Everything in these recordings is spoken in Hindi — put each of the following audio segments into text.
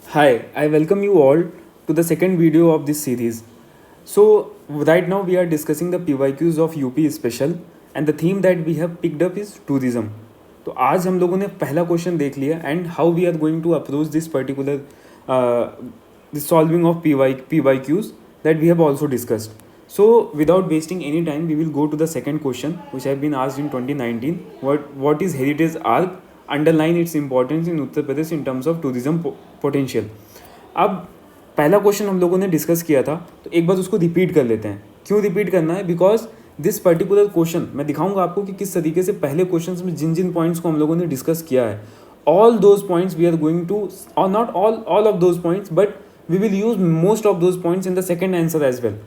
Hi, I welcome you all to the second video of this series. So, right now we are discussing the PYQs of UP Special and the theme that we have picked up is tourism. तो आज हम लोगों ने पहला क्वेश्चन देख लिया and how we are going to approach this particular solving of PYQs that we have also discussed. So, without wasting any time, we will go to the second question which have been asked in 2019. What is Heritage Arc? Underline its importance in Uttar Pradesh in terms of tourism potential. अब पहला क्वेश्चन हम लोगों ने डिस्कस किया था तो एक बार उसको रिपीट कर लेते हैं. क्यों रिपीट करना है? बिकॉज दिस पर्टिकुलर क्वेश्चन मैं दिखाऊंगा आपको कि किस तरीके से पहले क्वेश्चन में जिन जिन पॉइंट्स को हम लोगों ने डिस्कस किया है, all those points we are going to, और not all of those points, but we will use most of those points in the second answer as well.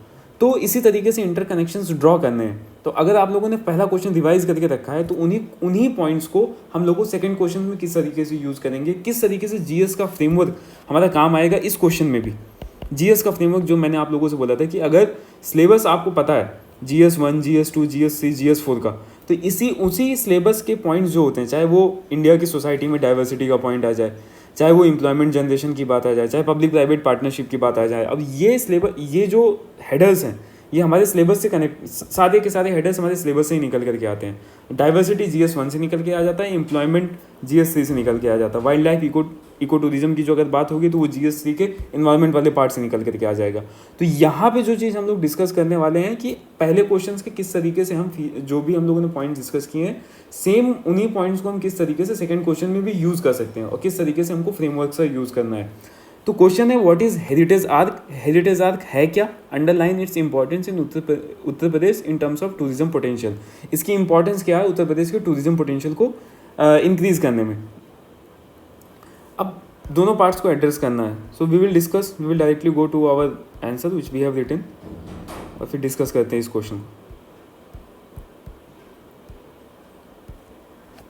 तो इसी तरीके से इंटरकनेक्शंस ड्रॉ करने हैं. तो अगर आप लोगों ने पहला क्वेश्चन रिवाइज करके रखा है तो उन्हीं पॉइंट्स को हम लोगों सेकंड क्वेश्चन में किस तरीके से यूज़ करेंगे, किस तरीके से जीएस का फ्रेमवर्क हमारा काम आएगा इस क्वेश्चन में भी. जीएस का फ्रेमवर्क जो मैंने आप लोगों से बोला था कि अगर सिलेबस आपको पता है GS1, GS2, GS3, GS4 का, तो उसी सिलेबस के पॉइंट्स जो होते हैं, चाहे वो इंडिया की सोसाइटी में डाइवर्सिटी का पॉइंट आ जाए, चाहे वो एम्प्लॉयमेंट जनरेशन की बात आ जाए, चाहे पब्लिक प्राइवेट पार्टनरशिप की बात आ जाए. अब ये जो हेडर्स हैं ये हमारे सिलेबस से कनेक्ट, सारे के सारे हेडर्स हमारे सिलेबस से ही निकल करके आते हैं. डाइवर्सिटी GS1 से निकल के आ जाता है, एम्प्लॉयमेंट GS3 से निकल के आ जाता है, वाइल्ड लाइफ इको टूरिज्म की जो अगर बात होगी तो वो GS3 के इन्वायरमेंट वाले पार्ट से निकल करके आ जाएगा. तो यहाँ पे जो चीज़ हम लोग डिस्कस करने वाले हैं कि पहले क्वेश्चंस के किस तरीके से हम जो भी हम लोगों ने पॉइंट डिस्कस किए हैं, सेम उन्हीं पॉइंट्स को हम किस तरीके से सेकंड क्वेश्चन में भी यूज़ कर सकते हैं और किस तरीके से हमको फ्रेमवर्क से यूज़ करना है. तो क्वेश्चन है what is heritage arc. Heritage arc है क्या? Underline its importance in Uttar Pradesh in terms of tourism potential. इसकी इंपॉर्टेंस क्या है उत्तर प्रदेश के टूरिज्म पोटेंशियल को इंक्रीज करने में. अब दोनों पार्ट्स को एड्रेस करना है. So we will directly go to our answer which we have written और फिर डिस्कस करते हैं इस question.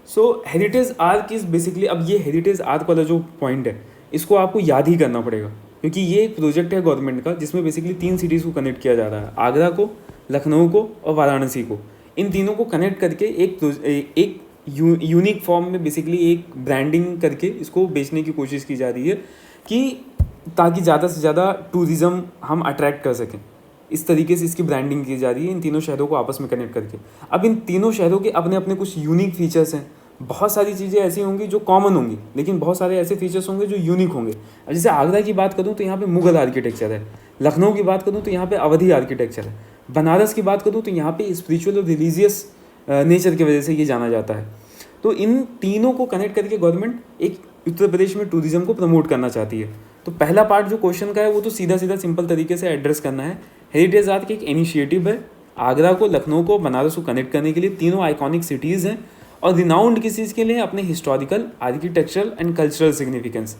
So heritage arc is basically, अब ये हेरिटेज आर्क वाला जो पॉइंट है इसको आपको याद ही करना पड़ेगा क्योंकि ये एक प्रोजेक्ट है गवर्नमेंट का जिसमें बेसिकली 3 सिटीज़ को कनेक्ट किया जा रहा है, आगरा को, लखनऊ को और वाराणसी को. इन तीनों को कनेक्ट करके एक यूनिक फॉर्म में बेसिकली एक ब्रांडिंग करके इसको बेचने की कोशिश की जा रही है कि ताकि ज़्यादा से ज़्यादा टूरिज़्म हम अट्रैक्ट कर सकें. इस तरीके से इसकी ब्रांडिंग की जा रही है इन तीनों शहरों को आपस में कनेक्ट करके. अब इन तीनों शहरों के अपने अपने कुछ यूनिक फीचर्स हैं. बहुत सारी चीज़ें ऐसी होंगी जो कॉमन होंगी लेकिन बहुत सारे ऐसे फीचर्स होंगे जो यूनिक होंगे. अब जैसे आगरा की बात करूँ तो यहाँ पे मुगल आर्किटेक्चर है, लखनऊ की बात करूँ तो यहाँ पे अवधी आर्किटेक्चर है, बनारस की बात करूँ तो यहाँ पे स्पिरिचुअल और रिलीजियस नेचर की वजह से ये जाना जाता है. तो इन तीनों को कनेक्ट करके गवर्नमेंट एक उत्तर प्रदेश में टूरिज्म को प्रमोट करना चाहती है. तो पहला पार्ट जो क्वेश्चन का है वो तो सीधा सीधा सिंपल तरीके से एड्रेस करना है. हेरिटेज आर्क एक इनिशिएटिव है आगरा को, लखनऊ को, बनारस को कनेक्ट करने के लिए. तीनों आइकॉनिक सिटीज़ हैं और रिनाउंड किस चीज़ के लिए? अपने historical, architectural and cultural significance.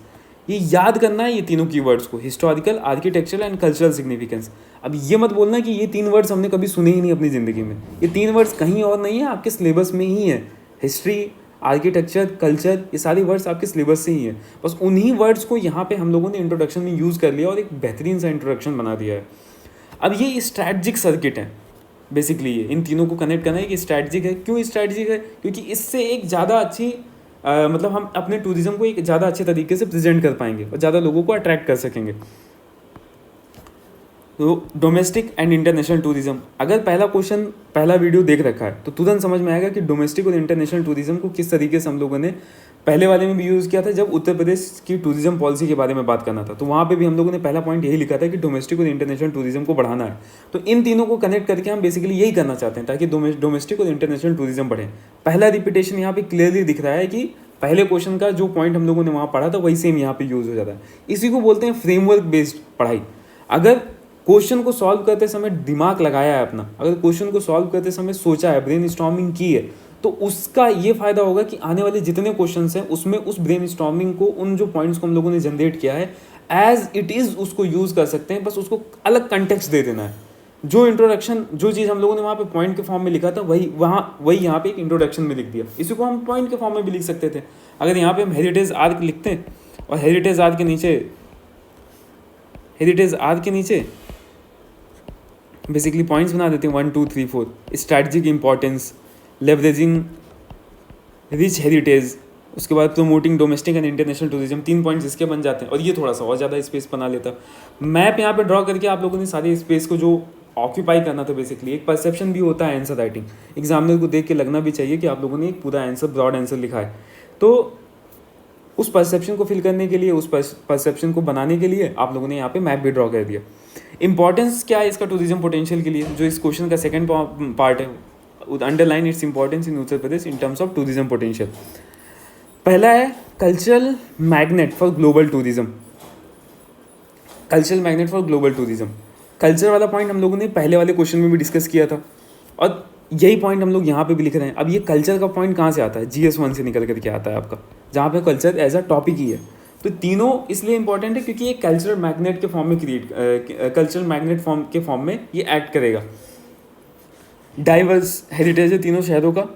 ये याद करना है ये तीनों कीवर्ड्स को, historical, architectural and cultural significance. अब ये मत बोलना कि ये 3 वर्ड्स हमने कभी सुने ही नहीं अपनी ज़िंदगी में. ये 3 वर्ड्स कहीं और नहीं है, आपके सिलेबस में ही है. हिस्ट्री, आर्किटेक्चर, कल्चर, ये सारे वर्ड्स आपके सिलेबस से ही है. बस उन्हीं वर्ड्स को यहाँ पे हम लोगों ने इंट्रोडक्शन में यूज़ कर लिया और एक बेहतरीन सा इंट्रोडक्शन बना दिया है. अब ये स्ट्रैटेजिक सर्किट है बेसिकली, ये इन तीनों को कनेक्ट करना है कि स्ट्रैटेजिक है. क्यों स्ट्रैटेजिक है? क्योंकि इससे एक ज़्यादा अच्छी मतलब हम अपने टूरिज्म को एक ज़्यादा अच्छे तरीके से प्रेजेंट कर पाएंगे और ज़्यादा लोगों को अट्रैक्ट कर सकेंगे. तो डोमेस्टिक एंड इंटरनेशनल टूरिज्म, अगर पहला वीडियो देख रखा है तो तुरंत समझ में आएगा कि डोमेस्टिक और इंटरनेशनल टूरिज्म को किस तरीके से हम लोगों ने पहले वाले में भी यूज़ किया था जब उत्तर प्रदेश की टूरिज्म पॉलिसी के बारे में बात करना था. तो वहाँ पे भी हम लोगों ने पहला पॉइंट यही लिखा था कि डोमेस्टिक और इंटरनेशनल टूरिज्म को बढ़ाना है. तो इन तीनों को कनेक्ट करके हम बेसिकली यही करना चाहते हैं ताकि डोमेस्टिक और इंटरनेशनल टूरिज्म बढ़े. पहला रिपीटेशन यहाँ पे क्लियरली दिख रहा है कि पहले क्वेश्चन का जो पॉइंट हम लोगों ने वहाँ पढ़ा था वही सेम यहाँ पे यूज़ हो जाता है. इसी को बोलते हैं फ्रेमवर्क बेस्ड पढ़ाई. अगर क्वेश्चन को सॉल्व करते समय दिमाग लगाया है अपना, अगर क्वेश्चन को सॉल्व करते समय सोचा है, ब्रेनस्टॉर्मिंग की है, तो उसका ये फायदा होगा कि आने वाले जितने क्वेश्चंस हैं उसमें उस ब्रेनस्टॉर्मिंग को, उन जो पॉइंट्स को हम लोगों ने जनरेट किया है एज इट इज़ उसको यूज़ कर सकते हैं. बस उसको अलग कंटेक्स्ट दे देना है. जो इंट्रोडक्शन, जो चीज़ हम लोगों ने वहाँ पे पॉइंट के फॉर्म में लिखा था वही यहाँ पे एक इंट्रोडक्शन में लिख दिया. इसी को हम पॉइंट के फॉर्म में भी लिख सकते थे. अगर यहाँ पे हम हेरिटेज आर्क लिखते हैं और हेरिटेज आर्क के नीचे बेसिकली पॉइंट्स बना देते हैं 1 2 3 4. Strategic importance, leveraging rich heritage, उसके बाद promoting domestic and international tourism, 3 points इसके बन जाते हैं। और ये थोड़ा सा और ज़्यादा स्पेस बना लेता। मैप यहाँ पे ड्रॉ करके आप लोगों ने सारे स्पेस को जो ऑक्यूपाई करना था, बेसिकली एक परसेप्शन भी होता है आंसर राइटिंग। एग्जामिनर को देख के लगना भी चाहिए कि आप लोगों ने एक पूरा आंसर, ब्रॉड आंसर लिखा है। तो उस परसेप्शन को फिल करने के लिए, उस परसेप्शन को बनाने के लिए आप लोगों ने यहाँ पे मैप भी ड्रॉ कर दिया। इंपॉर्टेंस क्या है इसका टूरिज्म पोटेंशियल के लिए, जो इस क्वेश्चन का सेकंड पार्ट है, underline its importance in Uttar Pradesh in terms of tourism potential. पहला है cultural magnet for global tourism. Cultural magnet for global tourism, culture वाला पॉइंट हम लोगों ने पहले वाले क्वेश्चन में भी डिस्कस किया था और यही पॉइंट हम लोग यहाँ पे भी लिख रहे हैं। अब ये कल्चर का पॉइंट कहाँ से आता है, GS1 से निकल करके आता है आपका, जहाँ पे कल्चर एज अ टॉपिक ही है। तो तीनों इसलिए इंपॉर्टेंट है क्योंकि ये कल्चरल मैग्नेट के फॉर्म में कल्चरल मैग्नेट फॉर्म के फॉर्म में ये एक्ट करेगा। डाइवर्स हेरिटेज है तीनों शहरों का,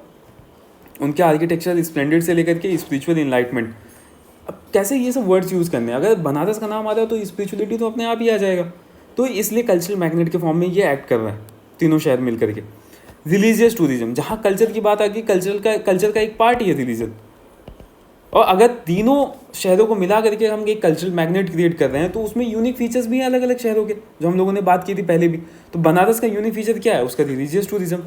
उनके आर्किटेक्चर स्प्लेंडेड से लेकर के स्पिरिचुअल इनलाइटमेंट। अब कैसे ये सब वर्ड्स यूज़ करने हैं, अगर बनारस का नाम आ रहा है तो स्पिरिचुअलिटी तो अपने आप ही आ जाएगा। तो इसलिए कल्चरल मैग्नेट के फॉर्म में ये एक्ट कर रहा है तीनों शहर मिल करके। रिलीजियस टूरिज्म, जहाँ कल्चर की बात आ गई, कल्चर का एक पार्ट ही है रिलीजन। और अगर तीनों शहरों को मिला करके हम एक कल्चरल मैग्नेट क्रिएट कर रहे हैं तो उसमें यूनिक फीचर्स भी हैं अलग अलग शहरों के, जो हम लोगों ने बात की थी पहले भी। तो बनारस का यूनिक फीचर क्या है, उसका रिलीजियस टूरिज्म।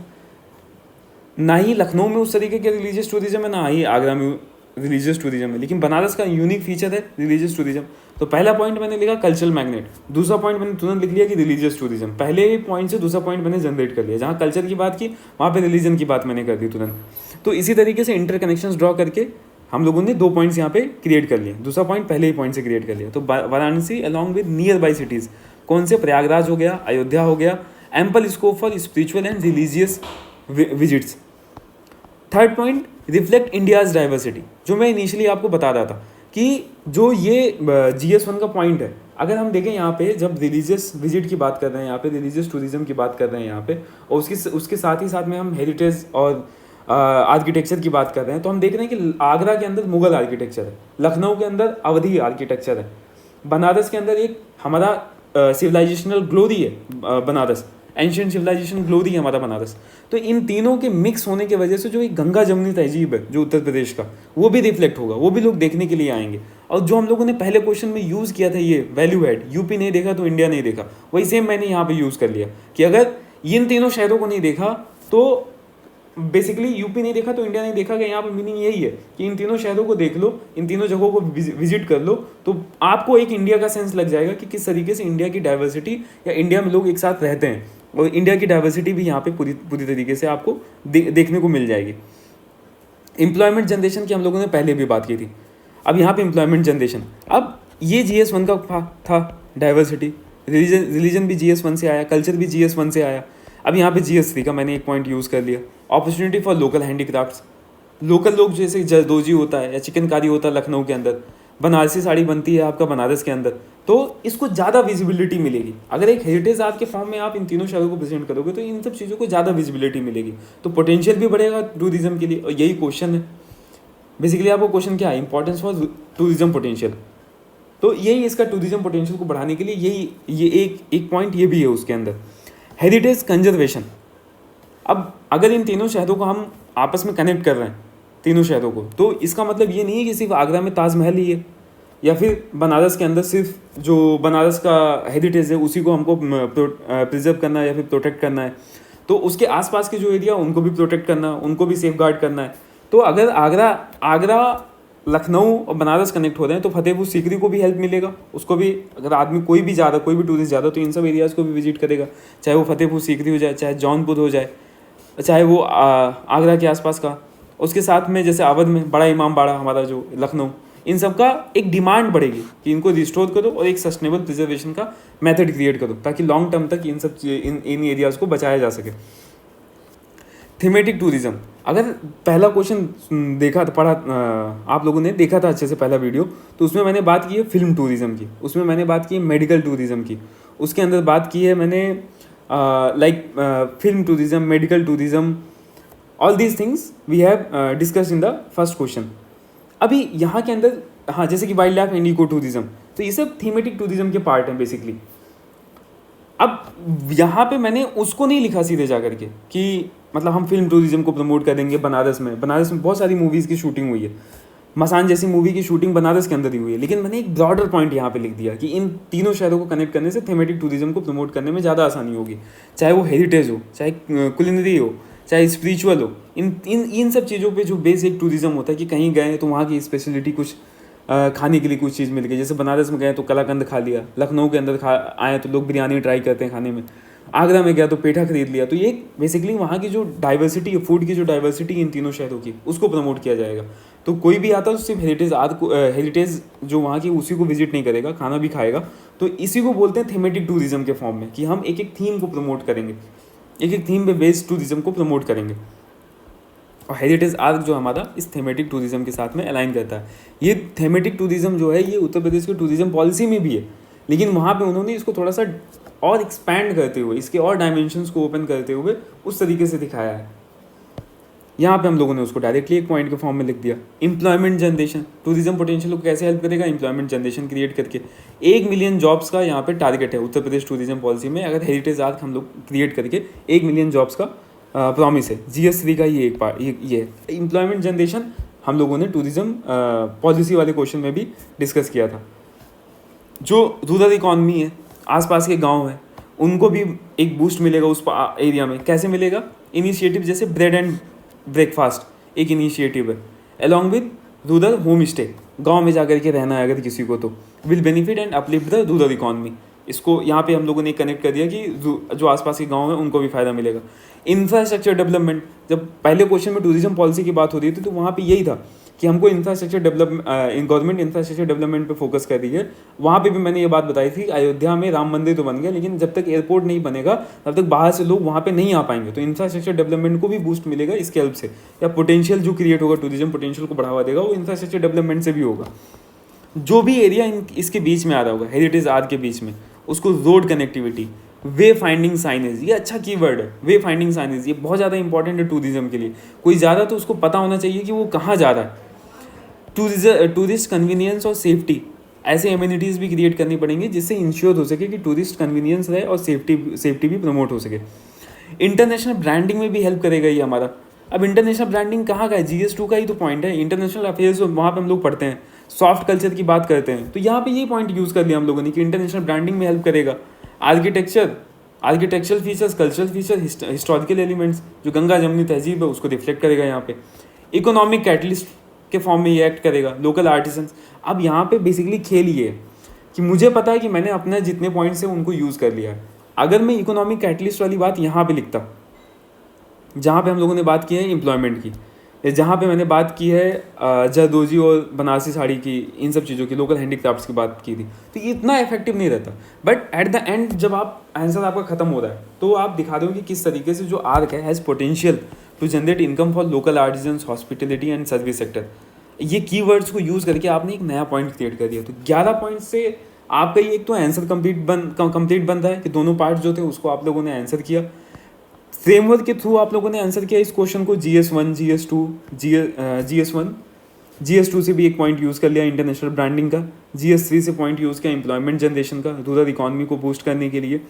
ना ही लखनऊ में उस तरीके के रिलीजियस टूरिज्म है, ना ही आगरा में रिलीजियस टूरिज्म है, लेकिन बनारस का यूनिक फीचर है रिलीजियस टूरिज्म। तो पहला पॉइंट मैंने लिखा कल्चरल मैग्नेट, दूसरा पॉइंट मैंने तुरंत लिख लिया कि रिलीजियस टूरिज्म। पहले पॉइंट से दूसरा पॉइंट मैंने जनरेट कर लिया, जहाँ कल्चर की बात की वहाँ पे रिलीजन की बात मैंने कर दी तुरंत। तो इसी तरीके से इंटरकनेक्शंस ड्रॉ करके हम लोगों ने 2 पॉइंट्स यहाँ पे क्रिएट कर लिए, दूसरा पॉइंट पहले ही पॉइंट से क्रिएट कर लिया। तो Varanasi along with near by cities, कौन से, प्रयागराज हो गया, अयोध्या हो गया, ample scope for spiritual and religious visits. Third point, reflect India's diversity, जो मैं इनिशियली आपको बता रहा था कि जो ये GS1 का पॉइंट है, अगर हम देखें यहाँ पे जब रिलीजियस विजिट की बात कर रहे हैं, यहाँ पे रिलीजियस टूरिज्म की बात कर रहे हैं यहाँ पे, और उसके साथ ही साथ में हम हेरिटेज और आर्किटेक्चर की बात कर रहे हैं, तो हम देख रहे हैं कि आगरा के अंदर मुगल आर्किटेक्चर है, लखनऊ के अंदर अवधी आर्किटेक्चर है, बनारस के अंदर एक हमारा सिविलाइजेशनल ग्लोरी है बनारस, एंशियंट सिविलाइजेशन ग्लोरी है हमारा बनारस। तो इन तीनों के मिक्स होने की वजह से जो एक गंगा जमुनी तहजीब है जो उत्तर प्रदेश का, वो भी रिफ्लेक्ट होगा, वो भी लोग देखने के लिए आएंगे। और जो हम लोगों ने पहले क्वेश्चन में यूज़ किया था ये वैल्यू एड, यूपी नहीं देखा तो इंडिया नहीं देखा, वही सेम मैंने यहाँ पे यूज़ कर लिया कि अगर इन तीनों शहरों को नहीं देखा तो बेसिकली यूपी नहीं देखा तो इंडिया नहीं देखा गया। यहाँ पर मीनिंग यही है कि इन तीनों शहरों को देख लो, इन तीनों जगहों को विजिट कर लो, तो आपको एक इंडिया का सेंस लग जाएगा कि किस तरीके से इंडिया की डाइवर्सिटी या इंडिया में लोग एक साथ रहते हैं, और इंडिया की डाइवर्सिटी भी यहाँ पे पूरी तरीके से आपको देखने को मिल जाएगी। एम्प्लॉयमेंट जनरेशन की हम लोगों ने पहले भी बात की थी, अब यहाँ पे एम्प्लॉयमेंट जनरेशन, अब ये GS1 का था डाइवर्सिटी, रिलीजन भी GS1 से आया, कल्चर भी GS1 से आया। अब यहाँ पे GS3 का मैंने एक पॉइंट यूज़ कर लिया, opportunity for local handicrafts. Local लोग जैसे जरदोजी होता है या चिकनकारी होता है लखनऊ के अंदर, बनारसी साड़ी बनती है आपका बनारस के अंदर, तो इसको ज़्यादा विजिबिलिटी मिलेगी। अगर एक हेरिटेज आर्ट के फॉर्म में आप इन तीनों शहरों को प्रेजेंट करोगे तो इन सब चीज़ों को ज़्यादा विजिबिलिटी मिलेगी, तो पोटेंशियल भी बढ़ेगा टूरिज्म के लिए। और यही क्वेश्चन है बेसिकली, आपको क्वेश्चन क्या है, इंपॉर्टेंस फॉर टूरिज्म पोटेंशियल। तो यही इसका टूरिज्म पोटेंशियल को बढ़ाने के लिए ये एक पॉइंट ये भी है उसके अंदर। हेरिटेज कंजर्वेशन, अब अगर इन तीनों शहरों को हम आपस में कनेक्ट कर रहे हैं तीनों शहरों को, तो इसका मतलब ये नहीं है कि सिर्फ आगरा में ताजमहल ही है या फिर बनारस के अंदर सिर्फ जो बनारस का हेरिटेज है उसी को हमको प्रिजर्व करना है या फिर प्रोटेक्ट करना है। तो उसके आसपास के जो एरिया उनको भी प्रोटेक्ट करना, उनको भी सेफ गार्ड करना है। तो अगर आगरा लखनऊ और बनारस कनेक्ट हो रहे हैं तो फतेहपुर सीकरी को भी हेल्प मिलेगा, उसको भी अगर आदमी कोई भी टूरिस्ट ज़्यादा तो इन सब एरियाज़ को भी विजिट करेगा, चाहे वो फतेहपुर सीकरी हो जाए, चाहे जौनपुर हो जाए, चाहे वो आगरा के आसपास का। उसके साथ में जैसे अवध में बड़ा इमामबाड़ा हमारा जो लखनऊ, इन सब का एक डिमांड बढ़ेगी कि इनको रिस्टोर करो और एक सस्टेनेबल प्रिजर्वेशन का मेथड क्रिएट करो ताकि लॉन्ग टर्म तक इन एरियाज़ को बचाया जा सके। थीमेटिक टूरिज्म, अगर पहला क्वेश्चन देखा तो पढ़ा आप लोगों ने देखा था अच्छे से पहला वीडियो, तो उसमें मैंने बात की है फिल्म टूरिज्म की, उसमें मैंने बात की है मेडिकल टूरिज्म की, उसके अंदर बात की है मैंने film tourism, medical tourism, all these things we have discussed in the first question. अभी यहाँ के अंदर हाँ, जैसे कि wildlife and eco tourism, तो ये सब थीमेटिक टूरिज्म के पार्ट हैं बेसिकली। अब यहाँ पे मैंने उसको नहीं लिखा सीधे जा करके कि मतलब हम फिल्म टूरिज्म को प्रमोट करेंगे बनारस में बहुत सारी मूवीज़ की शूटिंग हुई है, मसान जैसी मूवी की शूटिंग बनारस के अंदर ही हुई है, लेकिन मैंने एक ब्रॉडर पॉइंट यहाँ पे लिख दिया कि इन तीनों शहरों को कनेक्ट करने से थीमेटिक टूरिज्म को प्रमोट करने में ज़्यादा आसानी होगी, चाहे वो हेरिटेज हो, चाहे कुलिनरी हो, चाहे स्पिरिचुअल हो। इन इन इन सब चीज़ों पे जो बेसिक टूरिज्म होता है कि कहीं गए तो वहाँ की स्पेशलिटी कुछ खाने के लिए कुछ चीज़ मिल गई, जैसे बनारस में गए तो कलाकंद खा लिया, लखनऊ के अंदर आए तो लोग बिरयानी ट्राई करते हैं खाने में, आगरा में गया तो पेठा खरीद लिया। तो ये बेसिकली वहाँ की जो डाइवर्सिटी है, फूड की जो डाइवर्सिटी इन तीनों शहरों की, उसको प्रमोट किया जाएगा। तो कोई भी आता है तो सिर्फ हेरिटेज जो वहाँ की उसी को विजिट नहीं करेगा, खाना भी खाएगा। तो इसी को बोलते हैं थीमेटिक टूरिज्म के फॉर्म में, कि हम एक एक थीम को प्रमोट करेंगे, एक एक थीम पे बेस्ड टूरिज्म को प्रमोट करेंगे। और हेरिटेज आर्क जो हमारा इस थीमेटिक टूरिज्म के साथ में अलाइन करता है। ये थीमेटिक टूरिज्म जो है ये उत्तर प्रदेश की टूरिज्म पॉलिसी में भी है, लेकिन वहाँ पे उन्होंने इसको थोड़ा सा और एक्सपैंड करते हुए, इसके और डायमेंशंस को ओपन करते हुए उस तरीके से दिखाया है। यहाँ पे हम लोगों ने उसको डायरेक्टली एक पॉइंट के फॉर्म में लिख दिया। एम्प्लॉयमेंट जनरेशन, टूरिज्म पोटेंशियल को कैसे हेल्प करेगा? एम्प्लॉयमेंट जनरेशन क्रिएट करके। 1 मिलियन जॉब्स का यहाँ पे टारगेट है उत्तर प्रदेश टूरिज्म पॉलिसी में, अगर हेरिटेज आर्क हम लोग क्रिएट करके 1 मिलियन जॉब्स का प्रॉमिस है। GS3 का ये एक पार्ट ये है। एम्प्लॉयमेंट जनरेशन हम लोगों ने टूरिज्म पॉलिसी वाले क्वेश्चन में भी डिस्कस किया था। जो रूरल इकॉनमी है, आसपास के गांव हैं, उनको भी एक बूस्ट मिलेगा उस एरिया में। कैसे मिलेगा? इनिशिएटिव जैसे ब्रेड एंड ब्रेकफास्ट एक इनिशिएटिव है, along with rural home stay, गाँव में जाकर के रहना है अगर किसी को, तो will benefit and uplift the rural economy. इसको यहाँ पे हम लोगों ने कनेक्ट कर दिया कि जो आसपास के गांव हैं उनको भी फायदा मिलेगा। इंफ्रास्ट्रक्चर डेवलपमेंट, जब पहले क्वेश्चन में टूरिज्म पॉलिसी की बात हो रही थी तो वहाँ पे यही था कि हमको infrastructure development, government infrastructure development पे फोकस कर रही है। वहाँ पे भी मैंने ये बात बताई थी, अयोध्या में राम मंदिर तो बन गया, लेकिन जब तक एयरपोर्ट नहीं बनेगा तब तक बाहर से लोग वहाँ पे नहीं आ पाएंगे। तो इंफ्रास्ट्रक्चर डेवलपमेंट को भी बूस्ट मिलेगा इसके हेल्प से, या पोटेंशियल जो क्रिएट होगा, टूरिज्म पोटेंशियल को बढ़ावा देगा, वो इंफ्रास्ट्रक्चर डेवलपमेंट से भी होगा। जो भी एरिया इसके बीच में आ रहा होगा, हेरिटेज आर्क के बीच में, उसको रोड कनेक्टिविटी, वे फाइंडिंग साइनेज, ये अच्छा कीवर्ड है, वे फाइंडिंग साइनेज, ये बहुत ज़्यादा इंपॉर्टेंट है टूरिज्म के लिए। कोई ज़्यादा तो उसको पता होना चाहिए कि वो कहाँ जा रहा है। टूरिस्ट कन्वीनियंस और सेफ्टी, ऐसे एम्यूनिटीज़ भी क्रिएट करनी पड़ेंगी जिससे इंश्योर हो सके कि टूरिस्ट कन्वीनियंस रहे और सेफ्टी भी प्रमोट हो सके। इंटरनेशनल ब्रांडिंग में भी हेल्प करेगा ये हमारा। अब इंटरनेशनल ब्रांडिंग कहाँ का है? GS2 का ही तो पॉइंट है। इंटरनेशनल अफेयर्स वहाँ पे हम लोग पढ़ते हैं, सॉफ्ट कल्चर की बात करते हैं, तो यहाँ पे ये पॉइंट यूज़ कर लिया हम लोगों ने कि इंटरनेशनल ब्रांडिंग में हेल्प करेगा। Architectural features, cultural feature, historical elements, जो गंगा जमनी तहजीब है उसको रिफ्लेक्ट करेगा यहाँ पे। इकोनॉमिक कैटलिस्ट के फॉर्म में ये एक्ट करेगा। लोकल आर्टिसंस, अब यहाँ पे बेसिकली खेल ये है कि मुझे पता है कि मैंने अपने जितने पॉइंट्स हैं उनको यूज़ कर लिया है। अगर मैं इकोनॉमिक कैटलिस्ट वाली बात यहाँ पे लिखता, जहाँ पे हम लोगों ने बात की है एम्प्लॉयमेंट की, जहाँ पे मैंने बात की है जरदोजी और बनारसी साड़ी की, इन सब चीज़ों की, लोकल हैंडीक्राफ्ट्स की बात की थी, तो ये इतना इफेक्टिव नहीं रहता। बट एट द एंड जब आप आंसर आपका खत्म हो रहा है तो आप दिखा दो कि किस तरीके से जो arc has potential to generate income for local artisans, hospitality and service sector. ये कीवर्ड्स को यूज़ करके आपने एक नया पॉइंट क्रिएट कर दिया। तो 11 पॉइंट से आपका ये एक तो आंसर कंप्लीट बन रहा है कि दोनों पार्ट जो थे उसको आप लोगों ने आंसर किया। फ्रेमवर्क के थ्रू आप लोगों ने आंसर किया इस क्वेश्चन को। GS1 से भी एक पॉइंट यूज़ कर लिया इंटरनेशनल ब्रांडिंग का। GS3 से पॉइंट यूज़ किया एम्प्लॉयमेंट जनरेशन का, रूरल इकॉनमी को बूस्ट करने के लिए।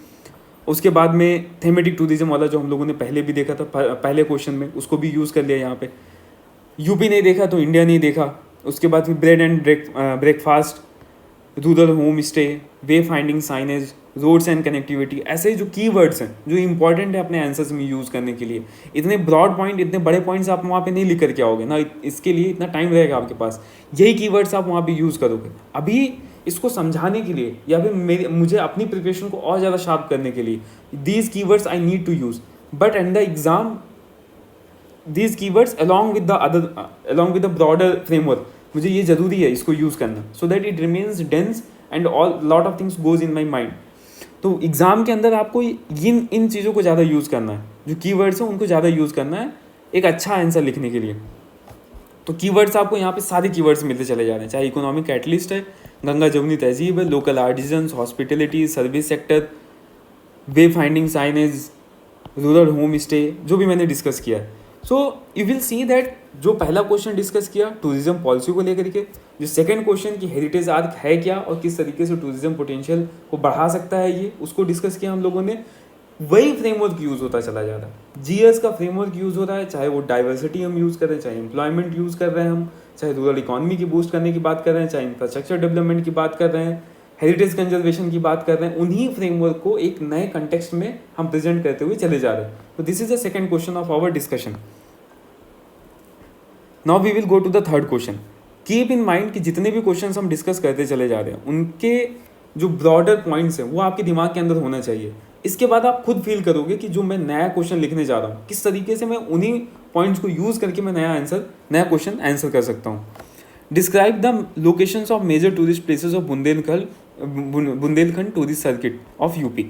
उसके बाद में थीमेटिक टूरिज्म वाला जो हम लोगों ने पहले भी देखा था पहले क्वेश्चन में, उसको भी यूज़ कर लिया यहाँ पे। यूपी नहीं देखा तो इंडिया नहीं देखा। उसके बाद फिर bread and breakfast, rural home stay, way finding signage, roads and connectivity, ऐसे जो कीवर्ड्स हैं जो इंपॉर्टेंट है अपने आंसर्स में यूज़ करने के लिए। इतने ब्रॉड पॉइंट, इतने बड़े पॉइंट्स आप वहाँ पे नहीं लिख करके आओगे ना, इसके लिए इतना टाइम रहेगा आपके पास। यही कीवर्ड्स आप वहाँ पे यूज़ करोगे। अभी इसको समझाने के लिए या फिर मुझे अपनी प्रिपरेशन को और ज़्यादा शार्प करने के लिए these keywords I need to use, but and the exam these keywords along with the broader framework, मुझे ये ज़रूरी है इसको यूज़ करना, so that it remains dense and all lot of things goes in my mind. तो एग्ज़ाम के अंदर आपको इन चीज़ों को ज़्यादा यूज़ करना है, जो कीवर्ड्स हैं उनको ज़्यादा यूज़ करना है एक अच्छा आंसर लिखने के लिए। तो कीवर्ड्स आपको यहाँ पे सारे कीवर्ड्स मिलते चले जा रहे हैं, चाहे इकोनॉमिक कैटलिस्ट है, गंगा जमुनी तहजीब है, local artisans, hospitality, service sector, way finding signage, rural home stay, जो भी मैंने डिस्कस किया है। So you will see that जो पहला क्वेश्चन डिस्कस किया टूरिज्म पॉलिसी को लेकर के, जो सेकंड क्वेश्चन की हेरिटेज आर्क है क्या और किस तरीके से टूरिज्म पोटेंशियल को बढ़ा सकता है, ये उसको डिस्कस किया हम लोगों ने। वही फ्रेमवर्क यूज़ होता चला जा रहा है, GS का फ्रेमवर्क यूज़ हो रहा है, चाहे वो डाइवर्सिटी हम यूज़ कर रहे हैं, चाहे एम्प्लॉयमेंट यूज़ कर रहे हैं हम, चाहे रूरल इकोनॉमी की बूस्ट करने की बात कर रहे हैं, चाहे इंफ्रास्ट्रक्चर डेवलपमेंट की बात कर रहे हैं, हेरिटेज कंजर्वेशन की बात कर रहे हैं, उन्हीं फ्रेमवर्क को एक नए कंटेक्स्ट में हम प्रेजेंट करते हुए चले जा रहे हैं. तो this is the second question of our discussion. Now we will go to the third question. Keep in mind कि जितने भी क्वेश्चंस हम डिस्कस करते चले जा रहे हैं उनके जो ब्रॉडर पॉइंट्स हैं वो आपके दिमाग के अंदर होना चाहिए. इसके बाद आप खुद फील करोगे कि जो मैं नया क्वेश्चन लिखने जा रहा हूँ किस तरीके से मैं उन्हीं पॉइंट्स को यूज करके मैं नया क्वेश्चन आंसर कर सकता हूँ. Describe the locations of major tourist places of Bundelkhand tourist circuit of UP.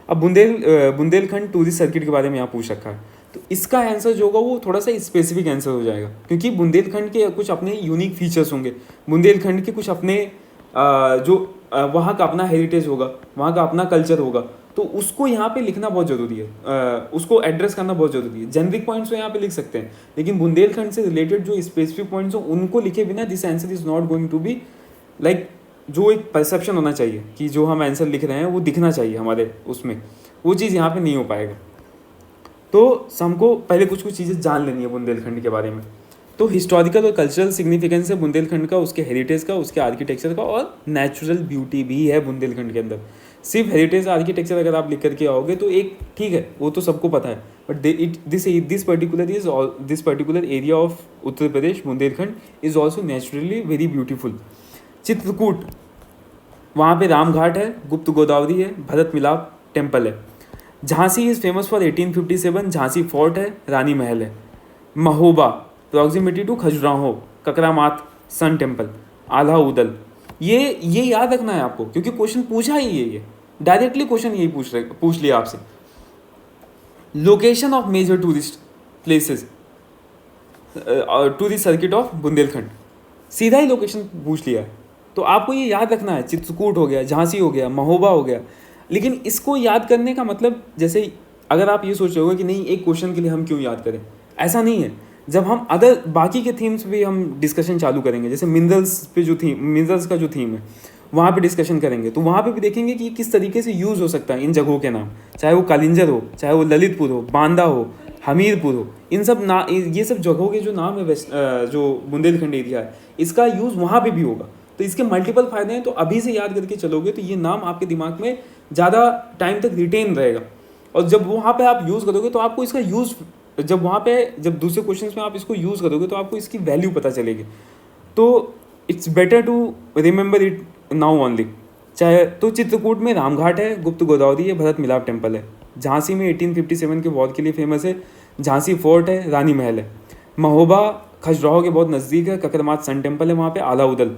अब बुंदेलखंड टूरिस्ट सर्किट के बारे में यहाँ पूछ रखा है, तो इसका आंसर जो होगा वो थोड़ा सा स्पेसिफिक आंसर हो जाएगा, क्योंकि बुंदेलखंड के कुछ अपने यूनिक फीचर्स होंगे, बुंदेलखंड के कुछ अपने वहाँ का अपना हेरिटेज होगा, वहाँ का अपना कल्चर होगा, तो उसको यहाँ पे लिखना बहुत ज़रूरी है, उसको एड्रेस करना बहुत ज़रूरी है. जेनरिक पॉइंट्स तो यहाँ पे लिख सकते हैं, लेकिन बुंदेलखंड से रिलेटेड जो स्पेसिफिक पॉइंट्स हो उनको लिखे बिना this answer is not going to be like, जो एक परसेप्शन होना चाहिए कि जो हम आंसर लिख रहे हैं वो दिखना चाहिए हमारे उसमें, वो चीज़ यहाँ पे नहीं हो पाएगा. तो हमको पहले कुछ चीज़ें जान लेनी है बुंदेलखंड के बारे में. तो हिस्टोरिकल और कल्चरल सिग्निफिकेंस है बुंदेलखंड का, उसके हेरिटेज का, उसके आर्किटेक्चर का, और नेचुरल ब्यूटी भी है बुंदेलखंड के अंदर. सिर्फ हेरिटेज आर्किटेक्चर अगर आप लिख करके आओगे तो एक ठीक है, वो तो सबको पता है, but this particular area of Uttar Pradesh Bundelkhand is also naturally very beautiful. Chitrakoot, वहाँ पे रामघाट है, गुप्त गोदावरी है, भरत मिलाप टेम्पल है. Jhansi is famous for 1857, Jhansi fort है, रानी महल है. Mahoba, proximity to Khajuraho, Kakramath sun temple, Alha Udal. ये याद रखना है आपको, क्योंकि क्वेश्चन पूछा ही है, ये डायरेक्टली क्वेश्चन यही पूछ लिया आपसे. Location of major tourist places tourist circuit of Bundelkhand, सीधा ही लोकेशन पूछ लिया है, तो आपको ये याद रखना है. चित्रकूट हो गया, झांसी हो गया, महोबा हो गया. लेकिन इसको याद करने का मतलब, जैसे अगर आप ये सोच रहे हो कि नहीं एक क्वेश्चन के लिए हम क्यों याद करें, ऐसा नहीं है. जब हम अदर बाकी के थीम्स पे हम डिस्कशन चालू करेंगे, जैसे मिनरल्स का जो थीम है वहाँ पे डिस्कशन करेंगे, तो वहाँ पे भी देखेंगे कि किस तरीके से यूज़ हो सकता है इन जगहों के नाम, चाहे वो कालिंजर हो, चाहे वो ललितपुर हो, बांदा हो, हमीरपुर हो, इन सब ये सब जगहों के जो नाम है जो बुंदेलखंड एरिया है, इसका यूज़ वहाँ पे भी होगा. तो इसके मल्टीपल फायदे हैं. तो अभी से याद करके चलोगे तो ये नाम आपके दिमाग में ज़्यादा टाइम तक रिटेन रहेगा, और जब वहाँ पे आप यूज़ करोगे तो आपको इसका यूज़, जब दूसरे क्वेश्चंस में आप इसको यूज़ करोगे तो आपको इसकी वैल्यू पता चलेगी. तो it's better to remember it now only. चाहे तो चित्रकूट में रामघाट है, गुप्त गोदावरी है, भरत मिलाप टेम्पल है. झांसी में 1857 के वॉर के लिए फेमस है, झांसी फोर्ट है, रानी महल है. महोबा खजुराहो के बहुत नज़दीक है, ककरमात सन टेम्पल है वहाँ पे, आला उदल.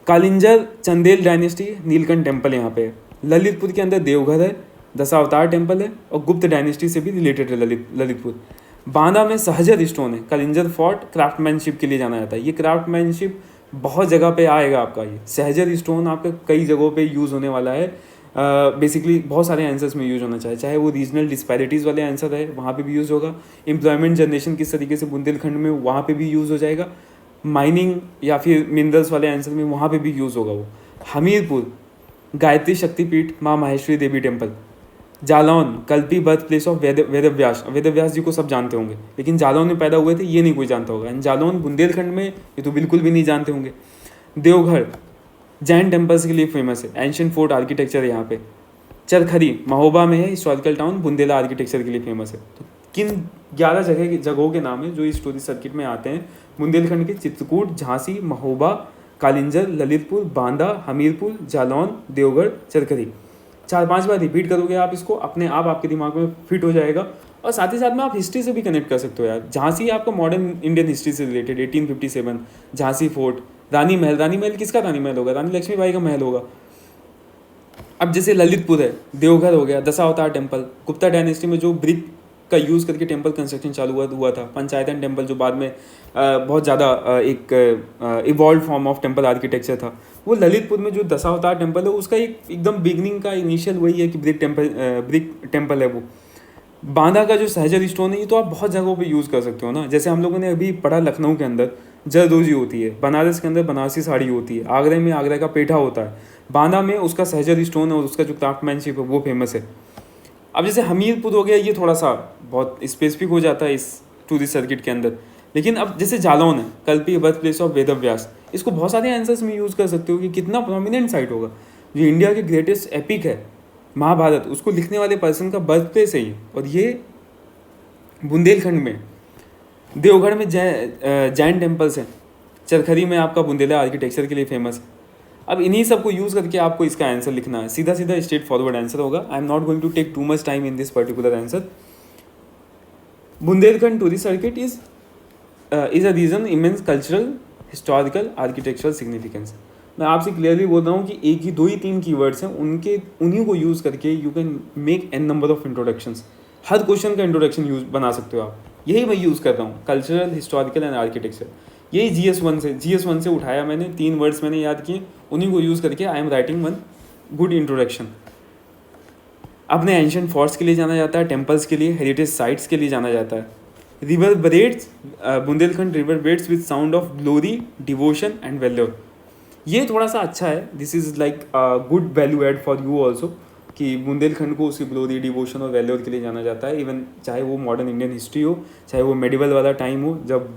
कालिंजर चंदेल डायनेस्टी नीलकंठ टेम्पल यहाँ पे है. ललितपुर के अंदर देवघर है, दशावतार टेम्पल है, और गुप्त डायनेस्टी से भी रिलेटेड है ललितपुर. बांदा में सहजर स्टोन है, कलिंजर फोर्ट क्राफ्टमैनशिप के लिए जाना जाता है. ये क्राफ्टमैनशिप बहुत जगह पे आएगा आपका, ये सहजर स्टोन आपका कई जगहों पे यूज़ होने वाला है. बेसिकली बहुत सारे आंसर्स में यूज़ होना चाहिए, चाहे वो रीजनल डिस्पैरिटीज़ वाले आंसर है वहाँ पे भी यूज़ होगा. एम्प्लॉयमेंट जनरेशन किस तरीके से बुंदेलखंड में, वहाँ पे भी यूज़ हो जाएगा. माइनिंग या फिर मिनरल्स वाले आंसर में वहाँ पे भी यूज़ होगा वो. हमीरपुर गायत्री शक्तिपीठ, माँ Maheshwari Devi temple. Jalaun Kalpi birth place of Vedvyas ji को सब जानते होंगे, लेकिन जालौन में पैदा हुए थे ये नहीं कोई जानता होगा. एंड जालौन बुंदेलखंड में ये तो बिल्कुल भी नहीं जानते होंगे. देवघर जैन टेम्पल्स के लिए फेमस है, एंशियंट फोर्ट आर्किटेक्चर है यहाँ पे. चरखरी महोबा में है, हिस्टोरिकल टाउन, बुंदेला आर्किटेक्चर के लिए फेमस है. तो किन 11 जगहों के नाम है जो इस टूरिस्ट सर्किट में आते हैं बुंदेलखंड के? चित्रकूट, झांसी, महोबा, कालिंजर, ललितपुर, बांदा, हमीरपुर, जालौन, देवगढ़, चरखरी. 4-5 बार रिपीट करोगे आप इसको, अपने आप आपके दिमाग में फिट हो जाएगा. और साथ ही साथ में आप हिस्ट्री से भी कनेक्ट कर सकते हो यार. झांसी आपका मॉडर्न इंडियन हिस्ट्री से रिलेटेड, 1857, झांसी फोर्ट, रानी महल किसका रानी महल होगा? रानी लक्ष्मीबाई का महल होगा. अब जैसे ललितपुर है, देवघर हो गया, दशावतार टेम्पल, गुप्ता डायनेस्टी में जो ब्रिक का यूज़ करके टेम्पल कंस्ट्रक्शन चालू हुआ था, पंचायतन टेम्पल जो बाद में बहुत ज़्यादा एक evolve form of temple architecture था, वो ललितपुर में जो दशावतार टेम्पल है उसका एकदम बिगनिंग का इनिशियल वही है कि ब्रिक टेम्पल है वो. बांदा का जो सहजर स्टोन है ये तो आप बहुत जगहों पे यूज़ कर सकते हो ना. जैसे हम लोगों ने अभी पढ़ा लखनऊ के अंदर जरदोजी होती है, बनारस के अंदर बनारसी साड़ी होती है, आगरा में आगरा का पेठा होता है, बांदा में उसका सहजर स्टोन और उसका जो क्राफ्टमैनशिप है वो फेमस है. अब जैसे हमीरपुर हो गया, ये थोड़ा सा बहुत स्पेसिफिक हो जाता है इस टूरिस्ट सर्किट के अंदर. लेकिन अब जैसे जालौन है, Kalpi birth place of Ved Vyas, इसको बहुत सारे आंसर्स में यूज़ कर सकते हो कि कितना प्रोमिनेंट साइट होगा। जो इंडिया के ग्रेटेस्ट एपिक है महाभारत, उसको लिखने वाले पर्सन का बर्थ प्लेस है ये, और ये बुंदेलखंड में। देवगढ़ में जैन टेम्पल्स हैं। चरखरी में आपका बुंदेला आर्किटेक्चर के लिए फेमस है। अब इन्हीं सब को यूज़ करके आपको इसका आंसर लिखना है, सीधा सीधा स्ट्रेट फॉरवर्ड आंसर होगा। I am not going to take too much time in this particular answer. Bundelkhand tourist circuit is a region immense cultural, historical, architectural significance. मैं आपसे क्लियरली बोल रहा हूँ कि एक ही, दो ही, तीन कीवर्ड्स हैं, उन्हीं को यूज़ करके you can make an number of introductions. Her question का इंट्रोडक्शन यूज बना सकते हो आप। यही मैं यूज़ कर रहा हूँ, कल्चरल, हिस्टोरिकल एंड आर्किटेक्चर। यही GS1 से उठाया मैंने, 3 वर्ड्स मैंने याद किए, उन्हीं को यूज़ करके I am writing one good introduction. अपने एंशियंट फोर्ट्स के लिए जाना जाता है, टेम्पल्स के लिए, हेरिटेज साइट्स के लिए जाना जाता है। River braids, Bundelkhand river braids with sound of glory, devotion and valour. ये थोड़ा सा अच्छा है, this is like good value add for you also, कि बुंदेलखंड को उसकी ग्लोरी, डिवोशन और वैल्योर के लिए जाना जाता है। इवन चाहे वो मॉडर्न इंडियन हिस्ट्री हो, चाहे वो मेडिवल वाला टाइम हो, जब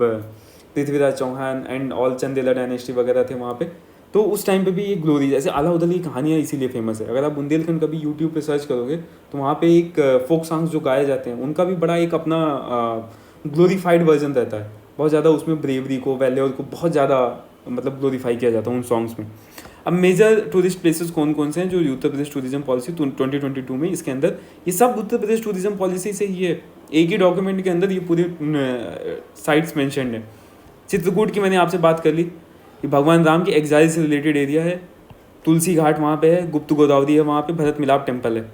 Prithviraj Chauhan and all Chandela dynasty वगैरह थे वहाँ पे, तो उस टाइम पे भी ये ग्लोरी, जैसे अलाउद्दीन की कहानियाँ इसीलिए फेमस है। अगर आप बुंदेलखंड कभी यूट्यूब पे सर्च करोगे तो वहाँ पे एक फोक सॉन्ग्स जो गाए जाते हैं, उनका भी बड़ा एक अपना ग्लोरीफाइड वर्जन रहता है। बहुत ज़्यादा उसमें ब्रेवरी को, वैल्योर को बहुत ज़्यादा मतलब ग्लोरीफाई किया जाता है उन सॉन्ग्स में। अब मेजर टूरिस्ट प्लेसेस कौन कौन से हैं जो उत्तर प्रदेश टूरिज्म पॉलिसी 2022 में, इसके अंदर ये सब उत्तर प्रदेश टूरिज्म पॉलिसी से ही है। एक ही डॉक्यूमेंट के अंदर ये पूरी साइट्स मेंशन्ड है। चित्रकूट की मैंने आपसे बात कर ली, ये भगवान राम के एग्जाइल से रिलेटेड एरिया है। तुलसी घाट वहाँ पे है, गुप्त गोदावरी है वहाँ पे, भरत मिलाप टेम्पल है।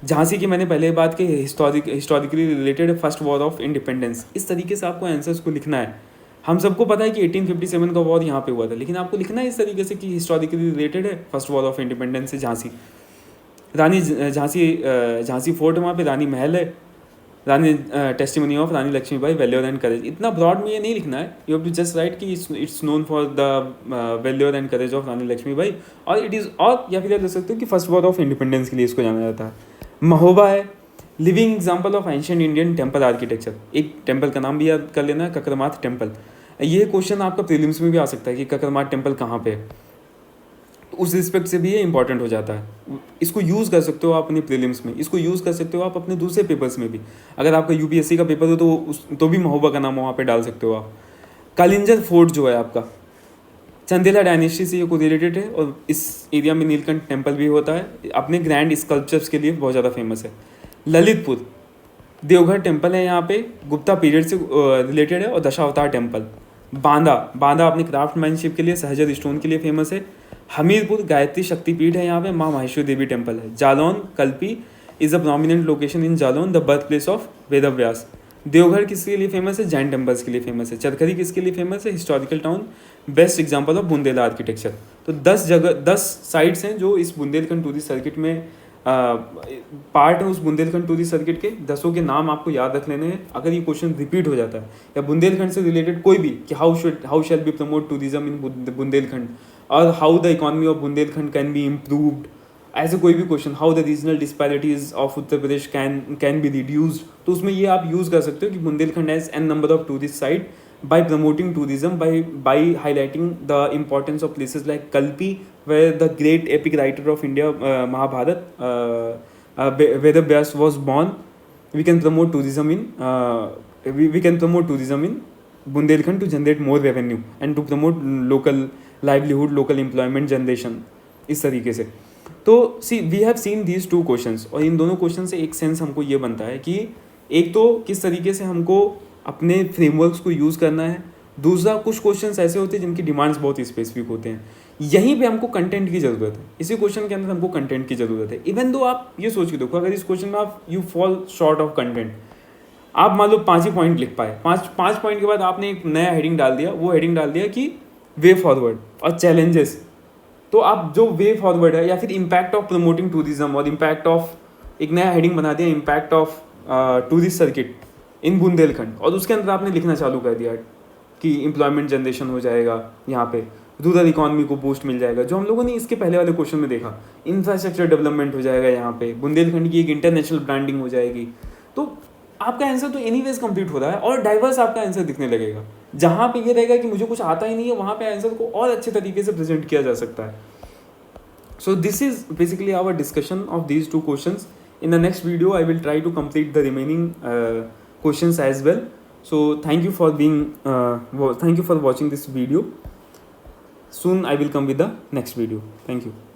झांसी की मैंने पहले बात की, historically related first war of independence. इस तरीके से आपको आंसर्स को लिखना है। हम सबको पता है कि 1857 का वॉर यहाँ पे हुआ था, लेकिन आपको लिखना है इस तरीके से कि हिस्टोरिकली रिलेटेड है, फर्स्ट वॉर ऑफ इंडिपेंडेंस से झांसी। झांसी फोर्ट, वहाँ पे रानी महल है, Rani testimony of Rani Lakshmibai, valour and courage. इतना ब्रॉड में ये नहीं लिखना है, you have to just write कि it's known for the valour and courage of Rani Lakshmibai, और इट इज़, और या फिर आप लिख सकते हो कि फर्स्ट वॉर ऑफ इंडिपेंडेंस के लिए इसको जाना जाता है। महोबा है, living example of ancient Indian temple architecture. एक टेम्पल का नाम भी याद कर लेना है, ककरमाथ टेम्पल। ये क्वेश्चन आपका प्रीलिम्स में भी आ सकता है कि ककरमाथ टेम्पल कहाँ पे है, तो उस रिस्पेक्ट से भी ये इंपॉर्टेंट हो जाता है। इसको यूज़ कर सकते हो आप अपने प्रीलिम्स में, इसको यूज़ कर सकते हो आप अपने दूसरे पेपर्स में भी। अगर आपका UPSC का पेपर हो तो भी महोबा का नाम वहाँ पे डाल सकते हो आप। कालिंजर फोर्ट जो है आपका, चंदेला डायनेस्टी से ये को रिलेटेड है, और इस एरिया में नीलकंठ टेम्पल भी होता है, अपने ग्रैंड स्कल्पचर्स के लिए बहुत ज़्यादा फेमस है। ललितपुर, देवघर टेम्पल है यहाँ पे, गुप्ता पीरियड से रिलेटेड है, और दशावतार टेम्पल। बांदा अपने क्राफ्टमैनशिप के लिए, सहजर स्टोन के लिए फेमस है। हमीरपुर, गायत्री शक्तिपीठ है यहाँ पे, माँ माहेश्वरी देवी टेम्पल है। Jalaun, Kalpi is a prominent location in Jalaun, the birth place of Vedvyas. Deoghar किसके लिए फेमस है? जैन टेम्पल्स के लिए फेमस है। चरखरी किसके लिए फेमस है? Historical town, best example of Bundela architecture. तो 10 साइट्स हैं जो इस बुंदेलखंड टूरिस्ट सर्किट में पार्ट है। उस बुंदेलखंड टूरिस्ट सर्किट के 10 के नाम आपको याद रख लेने हैं। अगर ये क्वेश्चन रिपीट हो जाता है या बुंदेलखंड से रिलेटेड कोई भी, कि how shall be promote tourism in Bundelkhand, और how the economy of Bundelkhand can be improved, ऐसे कोई भी question, how the regional disparities of Uttar Pradesh can be reduced, तो उसमें ये आप यूज़ कर सकते हो कि Bundelkhand has an number of tourist site by promoting tourism, by highlighting the importance of places like Kalpi, where the great epic writer of India, Mahabharat, Vedavyas was born. We can promote tourism in we can promote tourism in Bundelkhand to generate more revenue and to promote local livelihood, local employment generation, इस तरीके से। तो we have seen these 2 questions, और इन दोनों क्वेश्चन से एक सेंस हमको ये बनता है कि एक तो किस तरीके से हमको अपने फ्रेमवर्क्स को यूज़ करना है, दूसरा कुछ क्वेश्चंस ऐसे होते हैं जिनकी डिमांड्स बहुत स्पेसिफिक होते हैं। यहीं पे हमको कंटेंट की ज़रूरत है, इसी क्वेश्चन के अंदर हमको कंटेंट की ज़रूरत है। इवन दो आप ये सोच के देखो, अगर इस क्वेश्चन में आप you fall short of content, आप मान लो 5 ही पॉइंट लिख पाए, 5 पॉइंट के बाद आपने एक नया हेडिंग डाल दिया, वो हेडिंग डाल दिया कि वे फॉरवर्ड और चैलेंजेस, तो आप जो वे फॉरवर्ड है या फिर इम्पैक्ट ऑफ प्रमोटिंग टूरिज्म, और इम्पैक्ट ऑफ एक नया हेडिंग बना दिया, impact of tourist circuit in Bundelkhand, और उसके अंदर आपने लिखना चालू कर दिया कि एम्प्लॉयमेंट जनरेशन हो जाएगा, यहाँ पे रूरल इकॉनमी को बूस्ट मिल जाएगा, जो हम लोगों ने इसके पहले वाले क्वेश्चन में देखा, इंफ्रास्ट्रक्चर डेवलपमेंट हो जाएगा, यहाँ पे बुंदेलखंड की एक इंटरनेशनल ब्रांडिंग हो जाएगी। तो आपका आंसर तो एनीवेज कंप्लीट हो रहा है और डाइवर्स आपका आंसर दिखने लगेगा. जहाँ पे ये रहेगा कि मुझे कुछ आता ही नहीं है, वहाँ पे आंसर को और अच्छे तरीके से प्रेजेंट किया जा सकता है. So this is basically our discussion of these two questions. In the next video, I will try to complete the remaining questions as well. So thank you for watching this video. Soon I will come with the next video. Thank you.